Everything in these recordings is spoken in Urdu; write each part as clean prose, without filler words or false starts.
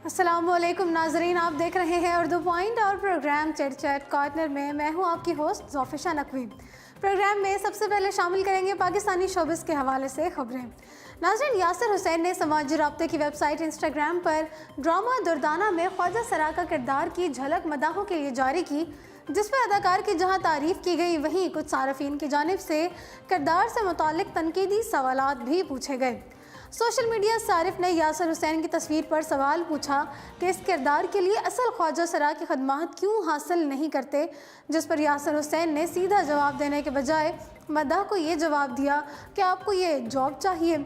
السلام علیکم ناظرین، آپ دیکھ رہے ہیں اردو پوائنٹ اور پروگرام چٹ چیٹ کارنر میں ہوں آپ کی ہوسٹ ظوفیشہ نقوی۔ پروگرام میں سب سے پہلے شامل کریں گے پاکستانی شوبز کے حوالے سے خبریں۔ ناظرین، یاسر حسین نے سماجی رابطے کی ویب سائٹ انسٹاگرام پر ڈرامہ دردانہ میں خواجہ سرا کا کردار کی جھلک مداحوں کے لیے جاری کی، جس پر اداکار کی جہاں تعریف کی گئی وہیں کچھ صارفین کی جانب سے کردار سے متعلق تنقیدی سوالات بھی پوچھے گئے۔ سوشل میڈیا صارف نے یاسر حسین کی تصویر پر سوال پوچھا کہ اس کردار کے لیے اصل خواجہ سرا کی خدمات کیوں حاصل نہیں کرتے، جس پر یاسر حسین نے سیدھا جواب دینے کے بجائے مداح کو یہ جواب دیا کہ آپ کو یہ جاب چاہیے۔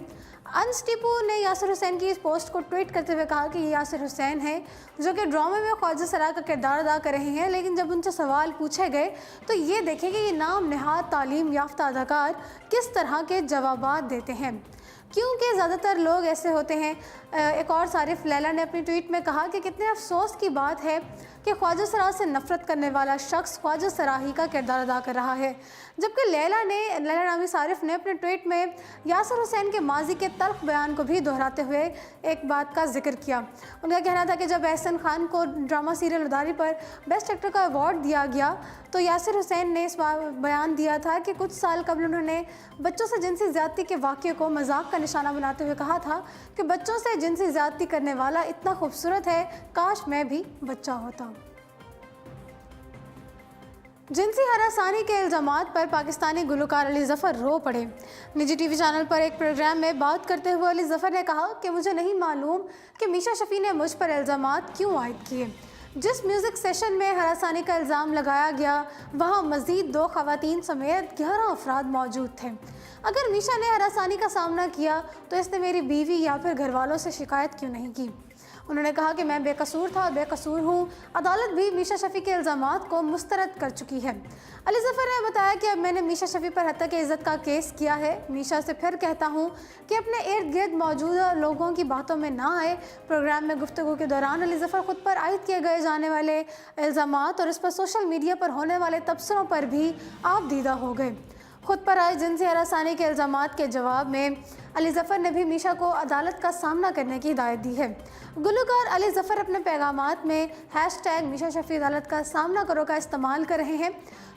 انسٹیپو نے یاسر حسین کی اس پوسٹ کو ٹویٹ کرتے ہوئے کہا کہ یہ یاسر حسین ہیں جو کہ ڈرامے میں خواجہ سرا کا کردار ادا کر رہے ہیں، لیکن جب ان سے سوال پوچھے گئے تو یہ دیکھیں کہ یہ نام نہاد تعلیم یافتہ اداکار کس طرح کے جوابات دیتے ہیں، کیونکہ زیادہ تر لوگ ایسے ہوتے ہیں۔ ایک اور صارف لیلا نے اپنی ٹویٹ میں کہا کہ کتنے افسوس کی بات ہے کہ خواجہ سرا سے نفرت کرنے والا شخص خواجہ سرا ہی کا کردار ادا کر رہا ہے، جبکہ لیلا نامی صارف نے اپنے ٹویٹ میں یاسر حسین کے ماضی کے تلخ بیان کو بھی دہراتے ہوئے ایک بات کا ذکر کیا۔ ان کا کہنا تھا کہ جب احسن خان کو ڈرامہ سیریل اداری پر بیسٹ ایکٹر کا ایوارڈ دیا گیا تو یاسر حسین نے اس بیان دیا تھا کہ کچھ سال قبل انہوں نے بچوں سے جنسی زیادتی کے واقعے کو مذاق کا نشانہ بناتے ہوئے کہا تھا کہ بچوں سے جنسی زیادتی کرنے والا اتنا خوبصورت ہے، کاش میں بھی بچہ ہوتا۔ جنسی ہراسانی کے الزامات پر پاکستانی گلوکار علی ظفر رو پڑے۔ نجی ٹی وی چینل پر ایک پروگرام میں بات کرتے ہوئے علی ظفر نے کہا کہ مجھے نہیں معلوم کہ میشا شفیع نے مجھ پر الزامات کیوں عائد کیے۔ جس میوزک سیشن میں ہراسانی کا الزام لگایا گیا وہاں مزید 2 خواتین سمیت 11 افراد موجود تھے۔ اگر میشا نے ہراسانی کا سامنا کیا تو اس نے میری بیوی یا پھر گھر والوں سے شکایت کیوں نہیں کی؟ انہوں نے کہا کہ میں بے قصور تھا اور بے قصور ہوں۔ عدالت بھی میشا شفیع کے الزامات کو مسترد کر چکی ہے۔ علی ظفر نے بتایا کہ اب میں نے میشا شفیع پر حتیٰ عزت کا کیس کیا ہے۔ میشا سے پھر کہتا ہوں کہ اپنے ارد گرد موجودہ لوگوں کی باتوں میں نہ آئے۔ پروگرام میں گفتگو کے دوران علی ظفر خود پر عائد کیے گئے جانے والے الزامات اور اس پر سوشل میڈیا پر ہونے والے تبصروں پر بھی آپ دیدہ ہو گئے۔ خود پر آئے جنسی ہراسانی کے الزامات کے جواب میں علی ظفر نے بھی میشا کو عدالت کا سامنا کرنے کی ہدایت دی ہے۔ گلوکار علی ظفر اپنے پیغامات میں #میشا شفیع عدالت کا سامنا کرو کا استعمال کر رہے ہیں۔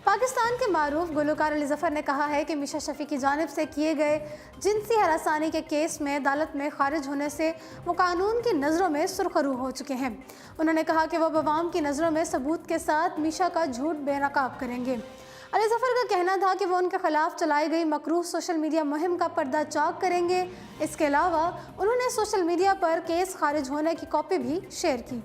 پاکستان کے معروف گلوکار علی ظفر نے کہا ہے کہ میشا شفیع کی جانب سے کیے گئے جنسی ہراسانی کے کیس میں عدالت میں خارج ہونے سے وہ قانون کی نظروں میں سرخرو ہو چکے ہیں۔ انہوں نے کہا کہ وہ عوام کی نظروں میں ثبوت کے ساتھ میشا کا جھوٹ بے نقاب کریں گے۔ علی ظفر کا کہنا تھا کہ وہ ان کے خلاف چلائی گئی مکروہ سوشل میڈیا مہم کا پردہ چاک کریں گے۔ اس کے علاوہ انہوں نے سوشل میڈیا پر کیس خارج ہونے کی کاپی بھی شیئر کی۔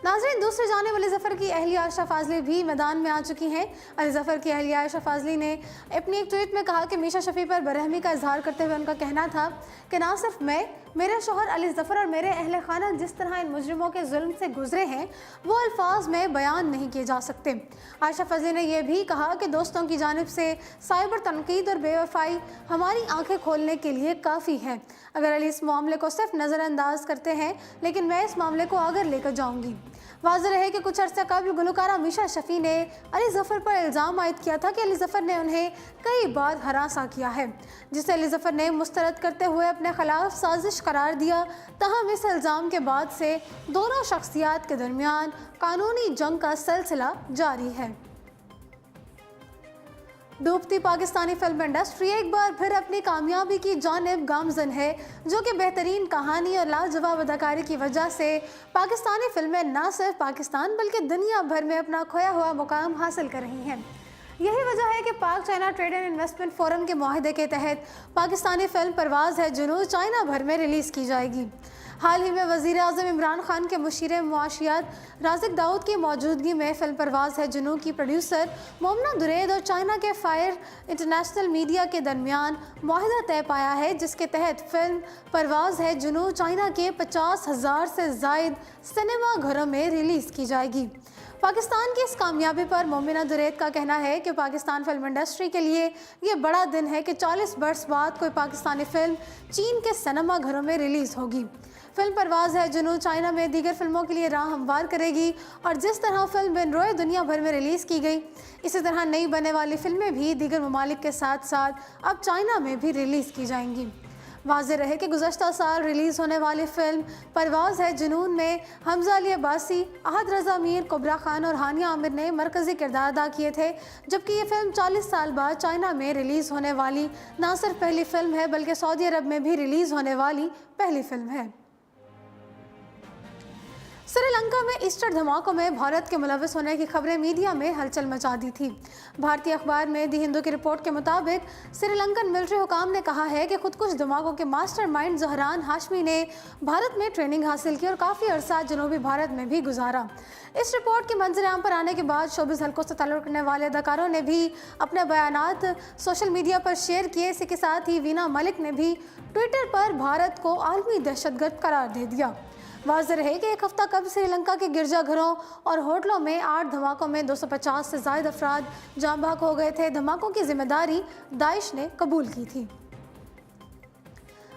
ناظرین، دوسری جانب علی ظفر کی اہلیہ عائشہ فاضلی بھی میدان میں آ چکی ہیں۔ علی ظفر کی اہلیہ عائشہ فاضلی نے اپنی ایک ٹویٹ میں کہا کہ میشا شفیع پر برہمی کا اظہار کرتے ہوئے ان کا کہنا تھا کہ نہ صرف میں، میرے شوہر علی ظفر اور میرے اہل خانہ جس طرح ان مجرموں کے ظلم سے گزرے ہیں وہ الفاظ میں بیان نہیں کیے جا سکتے۔ عائشہ فاضلی نے یہ بھی کہا کہ دوستوں کی جانب سے سائبر تنقید اور بے وفائی ہماری آنکھیں کھولنے کے لیے کافی ہے۔ اگر علی اس معاملے کو صرف نظر انداز کرتے ہیں لیکن میں اس معاملے کو آگے لے کر جاؤں گی۔ واضح رہے کہ کچھ عرصہ قبل گلوکارہ میشا شفیع نے علی ظفر پر الزام عائد کیا تھا کہ علی ظفر نے انہیں کئی بار ہراساں کیا ہے، جسے علی ظفر نے مسترد کرتے ہوئے اپنے خلاف سازش قرار دیا۔ تاہم اس الزام کے بعد سے دونوں شخصیات کے درمیان قانونی جنگ کا سلسلہ جاری ہے۔ ڈوبتی پاکستانی فلم انڈسٹری ایک بار پھر اپنی کامیابی کی جانب گامزن ہے، جو کہ بہترین کہانی اور لاجواب اداکاری کی وجہ سے پاکستانی فلمیں نہ صرف پاکستان بلکہ دنیا بھر میں اپنا کھویا ہوا مقام حاصل کر رہی ہیں۔ یہی وجہ ہے کہ Pak China trade and investment forum کے معاہدے کے تحت پاکستانی فلم پرواز ہے جنوں چائنا بھر میں ریلیز کی جائے گی۔ حال ہی میں وزیر اعظم عمران خان کے مشیر معاشیات رازق داؤد کی موجودگی میں فلم پرواز ہے جنوں کی پروڈیوسر مومنہ درید اور چائنا کے فائر انٹرنیشنل میڈیا کے درمیان معاہدہ طے پایا ہے، جس کے تحت فلم پرواز ہے جنوں چائنا کے 50,000 سے زائد سنیما گھروں میں ریلیز کی جائے گی۔ پاکستان کی اس کامیابی پر مومنہ درید کا کہنا ہے کہ پاکستان فلم انڈسٹری کے لیے یہ بڑا دن ہے کہ 40 برس بعد کوئی پاکستانی فلم چین کے سنیما گھروں میں ریلیز ہوگی۔ فلم پرواز ہے جنوں چائنا میں دیگر فلموں کے لیے راہ ہموار کرے گی، اور جس طرح فلم بن روئے دنیا بھر میں ریلیز کی گئی، اسی طرح نئی بننے والی فلمیں بھی دیگر ممالک کے ساتھ ساتھ اب چائنا میں بھی ریلیز کی جائیں گی۔ واضح رہے کہ گزشتہ سال ریلیز ہونے والی فلم پرواز ہے جنون میں حمزہ علی عباسی، احد رضا میر، کبرا خان اور ہانیہ عامر نے مرکزی کردار ادا کیے تھے، جبکہ یہ فلم 40 سال بعد چائنا میں ریلیز ہونے والی نہ صرف پہلی فلم ہے بلکہ سعودی عرب میں بھی ریلیز ہونے والی پہلی فلم ہے۔ سری لنکا میں ایسٹر دھماکوں میں بھارت کے ملوث ہونے کی خبریں میڈیا میں ہلچل مچا دی تھی۔ بھارتی اخبار میں دی ہندو کی رپورٹ کے مطابق سری لنکن ملٹری حکام نے کہا ہے کہ خودکش دھماکوں کے ماسٹر مائنڈ زہران ہاشمی نے بھارت میں ٹریننگ حاصل کی اور کافی عرصہ جنوبی بھارت میں بھی گزارا۔ اس رپورٹ کے منظر عام پر آنے کے بعد شوبز حلقوں سے تعلق رکھنے والے اداکاروں نے بھی اپنے بیانات سوشل میڈیا پر شیئر کیے۔ اسی کے ساتھ ہی وینا ملک نے بھی ٹویٹر پر بھارت کو عالمی دہشت گرد قرار دے دیا۔ واضح رہے کہ ایک ہفتہ قبل سری لنکا کے گرجا گھروں اور ہوٹلوں میں 8 دھماکوں میں 250 سے زائد افراد جاں بحق ہو گئے تھے۔ دھماکوں کی ذمہ داری داعش نے قبول کی تھی۔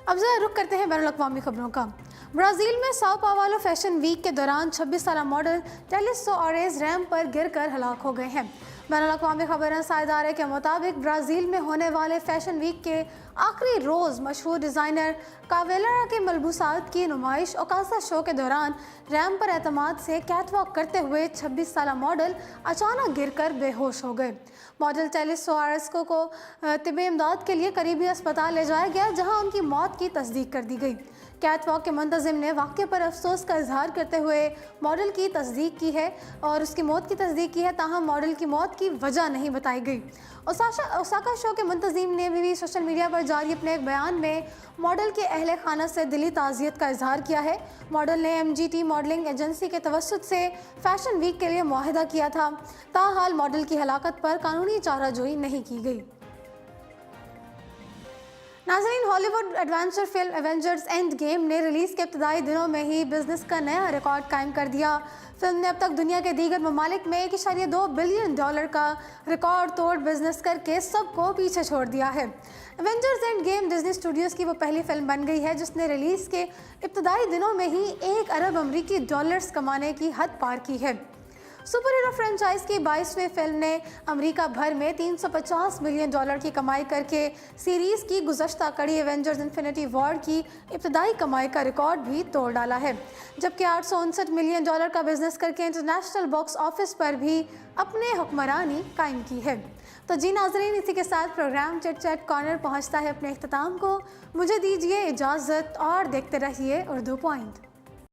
اب ذرا رخ کرتے ہیں بین الاقوامی خبروں کا۔ برازیل میں ساؤ پاولو فیشن ویک کے دوران 26 سالہ ماڈل ٹیلیسو آریز ریمپ پر گر کر ہلاک ہو گئے ہیں۔ بین الاقوامی خبر رساں ادارے کے مطابق برازیل میں ہونے والے فیشن ویک کے آخری روز مشہور ڈیزائنر کاویلرا کے ملبوسات کی نمائش اوکاسا شو کے دوران ریمپ پر اعتماد سے کیٹ واک کرتے ہوئے 26 سالہ ماڈل اچانک گر کر بے ہوش ہو گئے۔ ماڈل ٹیلیسو آریسکو کو طبی امداد کے لیے قریبی اسپتال لے جایا گیا جہاں ان کی موت کی تصدیق کر دی گئی۔ کیٹ واک کے منتظم نے واقعے پر افسوس کا اظہار کرتے ہوئے ماڈل کی تصدیق کی ہے اور اس کی موت کی تصدیق کی ہے، تاہم ماڈل کی موت کی وجہ نہیں بتائی گئی۔ اوساکا شو کے منتظم نے بھی سوشل میڈیا پر جاری اپنے ایک بیان میں ماڈل کے اہل خانہ سے دلی تعزیت کا اظہار کیا ہے۔ ماڈل نے MGT ماڈلنگ ایجنسی کے توسط سے فیشن ویک کے لیے معاہدہ کیا تھا، تاحال ماڈل کی ہلاکت پر قانونی چارہ جوئی نہیں کی گئی۔ ناظرین، ہالی would adventure film Avengers and game نے ریلیز کے ابتدائی دنوں میں ہی بزنس کا نیا ریکارڈ قائم کر دیا۔ فلم نے اب تک دنیا کے دیگر ممالک میں $1.2 بلین کا ریکارڈ توڑ بزنس کر کے سب کو پیچھے چھوڑ دیا ہے۔ Avengers and game Disney studios کی وہ پہلی فلم بن گئی ہے جس نے ریلیز کے ابتدائی دنوں میں ہی $1 ارب کمانے کی حد پار کی ہے۔ سپر ہیرو فرنچائز کی 22ویں فلم نے امریکہ بھر میں $350 ملین کی کمائی کر کے سیریز کی گزشتہ کڑی ایونجرز انفینٹی وار کی ابتدائی کمائی کا ریکارڈ بھی توڑ ڈالا ہے، جبکہ $859 ملین کا بزنس کر کے انٹرنیشنل باکس آفس پر بھی اپنے حکمرانی قائم کی ہے۔ تو جی ناظرین، اسی کے ساتھ پروگرام چٹ چیٹ کارنر پہنچتا ہے اپنے اختتام کو۔ مجھے دیجیے اجازت اور دیکھتے رہیے اردو پوائنٹ۔